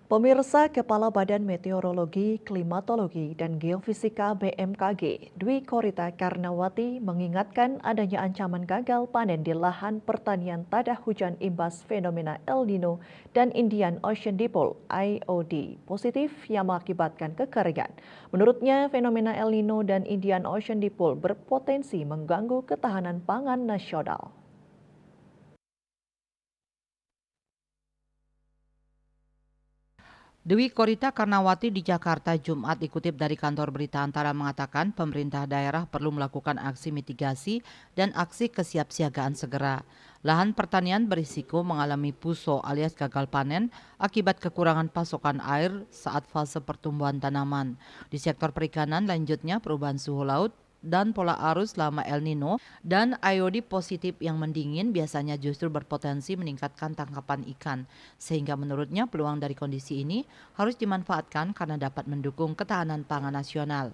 Pemirsa, Kepala Badan Meteorologi, Klimatologi, dan Geofisika BMKG, Dwi Korita Karnawati mengingatkan adanya ancaman gagal panen di lahan pertanian tada hujan imbas fenomena El Nino dan Indian Ocean Dipole (IOD) positif yang mengakibatkan kekeringan. Menurutnya, fenomena El Nino dan Indian Ocean Dipole berpotensi mengganggu ketahanan pangan nasional. Dewi Korita Karnawati di Jakarta Jumat dikutip dari kantor berita Antara mengatakan pemerintah daerah perlu melakukan aksi mitigasi dan aksi kesiapsiagaan segera. Lahan pertanian berisiko mengalami puso alias gagal panen akibat kekurangan pasokan air saat fase pertumbuhan tanaman. Di sektor perikanan lanjutnya perubahan suhu laut dan pola arus selama El Nino dan IOD positif yang mendingin biasanya justru berpotensi meningkatkan tangkapan ikan. Sehingga menurutnya peluang dari kondisi ini harus dimanfaatkan karena dapat mendukung ketahanan pangan nasional.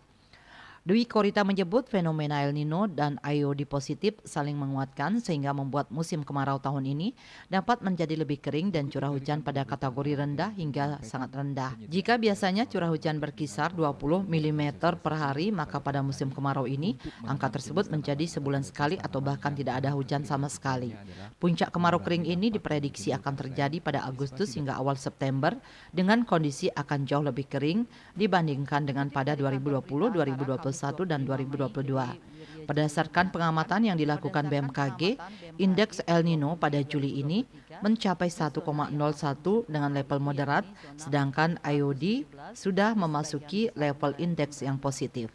Dwi Korita menyebut fenomena El Nino dan IOD positif saling menguatkan sehingga membuat musim kemarau tahun ini dapat menjadi lebih kering dan curah hujan pada kategori rendah hingga sangat rendah. Jika biasanya curah hujan berkisar 20 mm per hari, maka pada musim kemarau ini angka tersebut menjadi sebulan sekali atau bahkan tidak ada hujan sama sekali. Puncak kemarau kering ini diprediksi akan terjadi pada Agustus hingga awal September dengan kondisi akan jauh lebih kering dibandingkan dengan pada 2020, 2021 dan 2022. Berdasarkan pengamatan yang dilakukan BMKG, indeks El Nino pada Juli ini mencapai 1,01 dengan level moderat, sedangkan IOD sudah memasuki level indeks yang positif.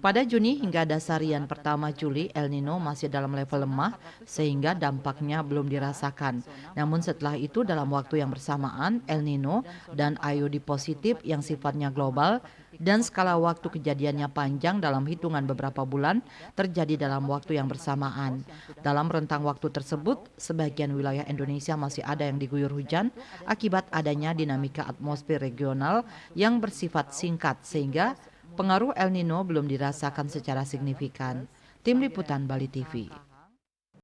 Pada Juni hingga dasarian pertama Juli, El Nino masih dalam level lemah sehingga dampaknya belum dirasakan. Namun setelah itu dalam waktu yang bersamaan, El Nino dan IOD positif yang sifatnya global dan skala waktu kejadiannya panjang dalam hitungan beberapa bulan terjadi dalam waktu yang bersamaan. Dalam rentang waktu tersebut, sebagian wilayah Indonesia masih ada yang diguyur hujan akibat adanya dinamika atmosfer regional yang bersifat singkat sehingga pengaruh El Nino belum dirasakan secara signifikan. Tim Liputan Bali TV.